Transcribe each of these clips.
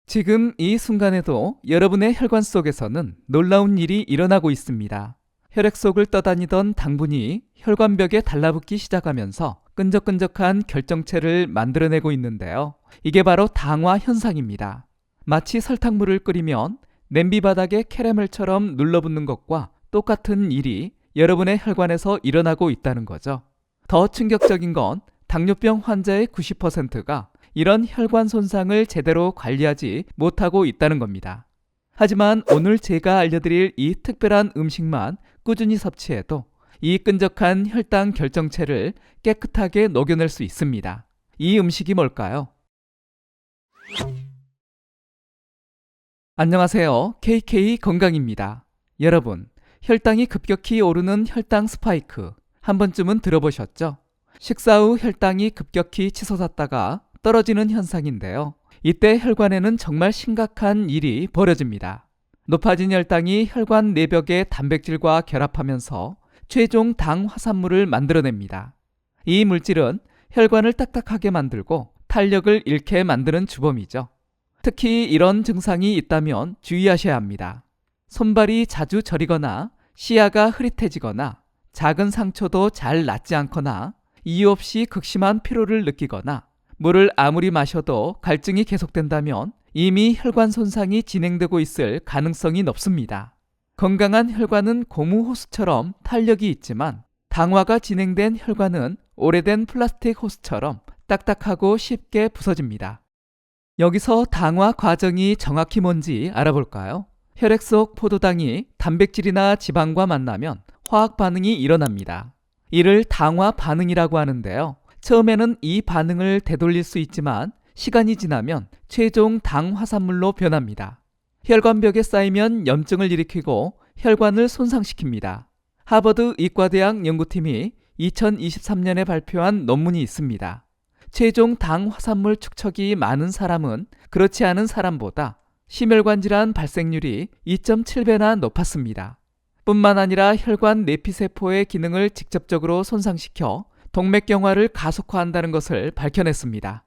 지금 이 순간에도 여러분의 혈관 속에서는 놀라운 일이 일어나고 있습니다. 혈액 속을 떠다니던 당분이 혈관벽에 달라붙기 시작하면서 끈적끈적한 결정체를 만들어내고 있는데요. 이게 바로 당화 현상입니다. 마치 설탕물을 끓이면 냄비 바닥에 캐러멜처럼 눌러붙는 것과 똑같은 일이 여러분의 혈관에서 일어나고 있다는 거죠. 더 충격적인 건 당뇨병 환자의 90%가 이런 혈관 손상을 제대로 관리하지 못하고 있다는 겁니다. 하지만 오늘 제가 알려드릴 이 특별한 음식만 꾸준히 섭취해도 이 끈적한 혈당 결정체를 깨끗하게 녹여낼 수 있습니다. 이 음식이 뭘까요? 안녕하세요. KK 건강입니다. 여러분, 혈당이 급격히 오르는 혈당 스파이크 한 번쯤은 들어보셨죠? 식사 후 혈당이 급격히 치솟았다가 떨어지는 현상인데요. 이때 혈관에는 정말 심각한 일이 벌어집니다. 높아진 혈당이 혈관 내벽의 단백질과 결합하면서 최종 당 화산물을 만들어냅니다. 이 물질은 혈관을 딱딱하게 만들고 탄력을 잃게 만드는 주범이죠. 특히 이런 증상이 있다면 주의하셔야 합니다. 손발이 자주 저리거나 시야가 흐릿해지거나 작은 상처도 잘 낫지 않거나 이유 없이 극심한 피로를 느끼거나 물을 아무리 마셔도 갈증이 계속된다면 이미 혈관 손상이 진행되고 있을 가능성이 높습니다. 건강한 혈관은 고무 호스처럼 탄력이 있지만 당화가 진행된 혈관은 오래된 플라스틱 호스처럼 딱딱하고 쉽게 부서집니다. 여기서 당화 과정이 정확히 뭔지 알아볼까요? 혈액 속 포도당이 단백질이나 지방과 만나면 화학 반응이 일어납니다. 이를 당화 반응이라고 하는데요. 처음에는 이 반응을 되돌릴 수 있지만 시간이 지나면 최종 당 화산물로 변합니다. 혈관벽에 쌓이면 염증을 일으키고 혈관을 손상시킵니다. 하버드 이과대학 연구팀이 2023년에 발표한 논문이 있습니다. 최종 당 화산물 축적이 많은 사람은 그렇지 않은 사람보다 심혈관 질환 발생률이 2.7배나 높았습니다. 뿐만 아니라 혈관 내피세포의 기능을 직접적으로 손상시켜 동맥경화를 가속화한다는 것을 밝혀냈습니다.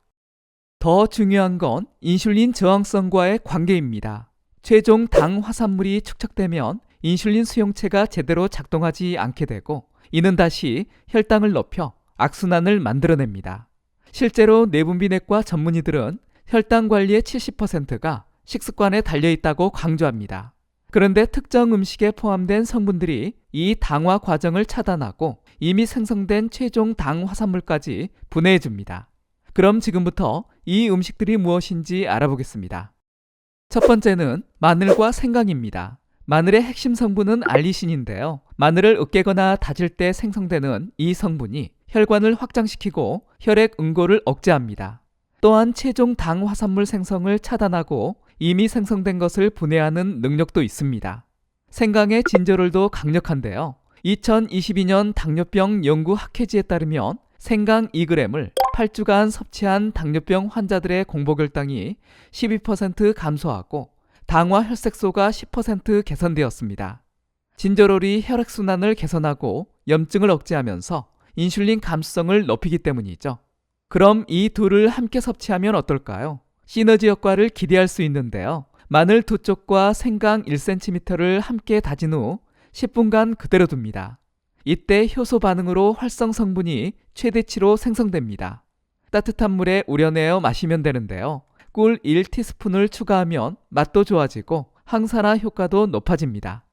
더 중요한 건 인슐린 저항성과의 관계입니다. 최종 당 화산물이 축적되면 인슐린 수용체가 제대로 작동하지 않게 되고 이는 다시 혈당을 높여 악순환을 만들어냅니다. 실제로 내분비내과 전문의들은 혈당 관리의 70%가 식습관에 달려있다고 강조합니다. 그런데 특정 음식에 포함된 성분들이 이 당화 과정을 차단하고 이미 생성된 최종 당 화산물까지 분해해줍니다. 그럼 지금부터 이 음식들이 무엇인지 알아보겠습니다. 첫 번째는 마늘과 생강입니다. 마늘의 핵심 성분은 알리신인데요. 마늘을 으깨거나 다질 때 생성되는 이 성분이 혈관을 확장시키고 혈액 응고를 억제합니다. 또한 최종 당 화산물 생성을 차단하고 이미 생성된 것을 분해하는 능력도 있습니다. 생강의 진저롤도 강력한데요. 2022년 당뇨병 연구 학회지에 따르면 생강 2g을 8주간 섭취한 당뇨병 환자들의 공복혈당이 12% 감소하고 당화 혈색소가 10% 개선되었습니다. 진저롤이 혈액순환을 개선하고 염증을 억제하면서 인슐린 감수성을 높이기 때문이죠. 그럼 이 둘을 함께 섭취하면 어떨까요? 시너지 효과를 기대할 수 있는데요. 마늘 2쪽과 생강 1cm를 함께 다진 후 10분간 그대로 둡니다. 이때 효소 반응으로 활성 성분이 최대치로 생성됩니다. 따뜻한 물에 우려내어 마시면 되는데요. 꿀 1티스푼을 추가하면 맛도 좋아지고 항산화 효과도 높아집니다.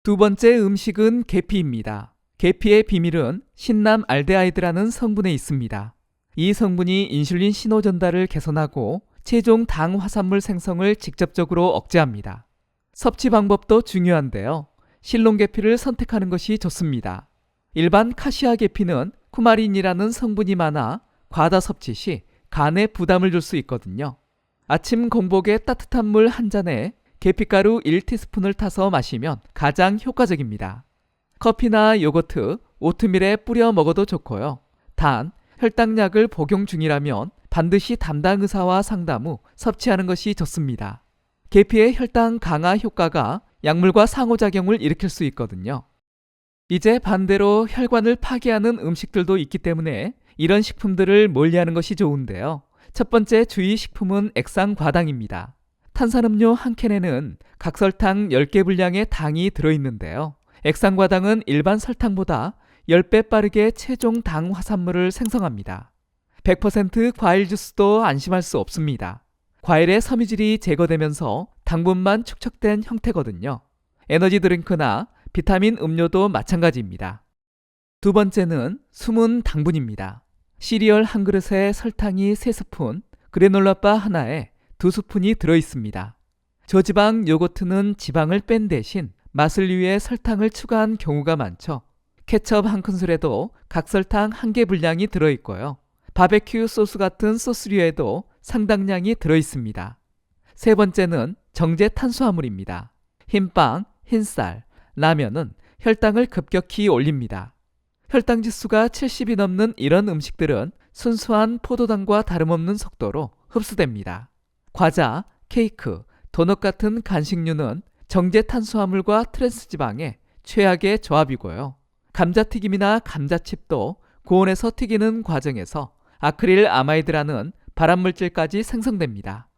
두 번째 음식은 계피입니다. 계피의 비밀은 신남알데하이드라는 성분에 있습니다. 이 성분이 인슐린 신호 전달을 개선하고 최종 당 화산물 생성을 직접적으로 억제합니다. 섭취 방법도 중요한데요. 실론 계피를 선택하는 것이 좋습니다. 일반 카시아 계피는 쿠마린이라는 성분이 많아 과다 섭취 시 간에 부담을 줄 수 있거든요. 아침 공복에 따뜻한 물 한 잔에 계피가루 1티스푼을 타서 마시면 가장 효과적입니다. 커피나 요거트, 오트밀에 뿌려 먹어도 좋고요. 단, 혈당약을 복용 중이라면 반드시 담당 의사와 상담 후 섭취하는 것이 좋습니다. 계피의 혈당 강화 효과가 약물과 상호작용을 일으킬 수 있거든요. 이제 반대로 혈관을 파괴하는 음식들도 있기 때문에 이런 식품들을 멀리하는 것이 좋은데요. 첫 번째 주의 식품은 액상과당입니다. 탄산음료 한 캔에는 각설탕 10개 분량의 당이 들어있는데요. 액상과당은 일반 설탕보다 10배 빠르게 최종 당 화산물을 생성합니다. 100% 과일 주스도 안심할 수 없습니다. 과일의 섬유질이 제거되면서 당분만 축적된 형태거든요. 에너지 드링크나 비타민 음료도 마찬가지입니다. 두 번째는 숨은 당분입니다. 시리얼 한 그릇에 설탕이 3스푼, 그래놀라바 하나에 2스푼이 들어있습니다. 저지방 요거트는 지방을 뺀 대신 맛을 위해 설탕을 추가한 경우가 많죠. 케첩 한 큰술에도 각설탕 1개 분량이 들어있고요. 바베큐 소스 같은 소스류에도 상당량이 들어있습니다. 세 번째는 정제 탄수화물입니다. 흰빵, 흰쌀, 라면은 혈당을 급격히 올립니다. 혈당 지수가 70이 넘는 이런 음식들은 순수한 포도당과 다름없는 속도로 흡수됩니다. 과자, 케이크, 도넛 같은 간식류는 정제 탄수화물과 트랜스지방의 최악의 조합이고요. 감자튀김이나 감자칩도 고온에서 튀기는 과정에서 아크릴 아마이드라는 발암물질까지 생성됩니다.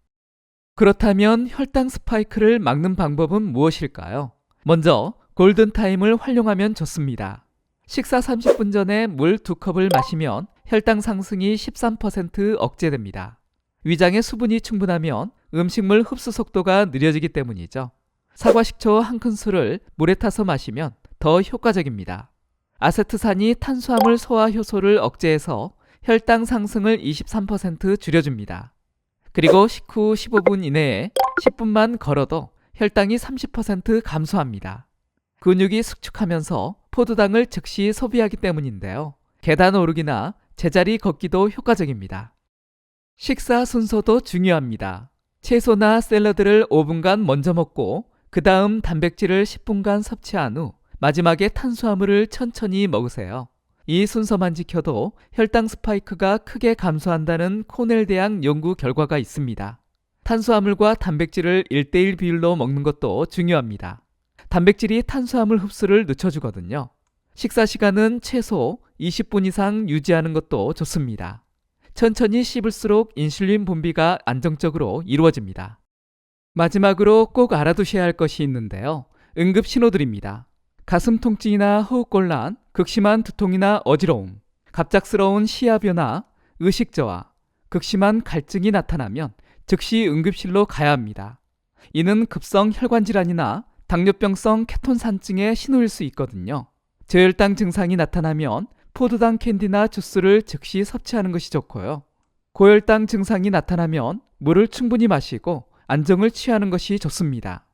그렇다면 혈당 스파이크를 막는 방법은 무엇일까요? 먼저 골든타임을 활용하면 좋습니다. 식사 30분 전에 물 2컵을 마시면 혈당 상승이 13% 억제됩니다. 위장의 수분이 충분하면 음식물 흡수 속도가 느려지기 때문이죠. 사과식초 한 큰술을 물에 타서 마시면 더 효과적입니다. 아세트산이 탄수화물 소화 효소를 억제해서 혈당 상승을 23% 줄여줍니다. 그리고 식후 15분 이내에 10분만 걸어도 혈당이 30% 감소합니다. 근육이 수축하면서 포도당을 즉시 소비하기 때문인데요. 계단 오르기나 제자리 걷기도 효과적입니다. 식사 순서도 중요합니다. 채소나 샐러드를 5분간 먼저 먹고 그 다음 단백질을 10분간 섭취한 후 마지막에 탄수화물을 천천히 먹으세요. 이 순서만 지켜도 혈당 스파이크가 크게 감소한다는 코넬 대학 연구 결과가 있습니다. 탄수화물과 단백질을 1:1 비율로 먹는 것도 중요합니다. 단백질이 탄수화물 흡수를 늦춰주거든요. 식사 시간은 최소 20분 이상 유지하는 것도 좋습니다. 천천히 씹을수록 인슐린 분비가 안정적으로 이루어집니다. 마지막으로 꼭 알아두셔야 할 것이 있는데요. 응급 신호들입니다. 가슴 통증이나 호흡곤란, 극심한 두통이나 어지러움, 갑작스러운 시야 변화, 의식 저하, 극심한 갈증이 나타나면 즉시 응급실로 가야 합니다. 이는 급성 혈관 질환이나 당뇨병성 케톤산증의 신호일 수 있거든요. 저혈당 증상이 나타나면 포도당 캔디나 주스를 즉시 섭취하는 것이 좋고요. 고혈당 증상이 나타나면 물을 충분히 마시고 안정을 취하는 것이 좋습니다.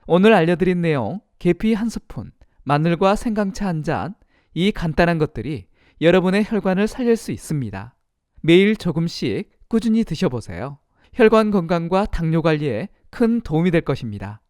오늘 알려드린 내용, 계피 1스푼, 마늘과 생강차 1잔, 이 간단한 것들이 여러분의 혈관을 살릴 수 있습니다. 매일 조금씩 꾸준히 드셔보세요. 혈관 건강과 당뇨 관리에 큰 도움이 될 것입니다.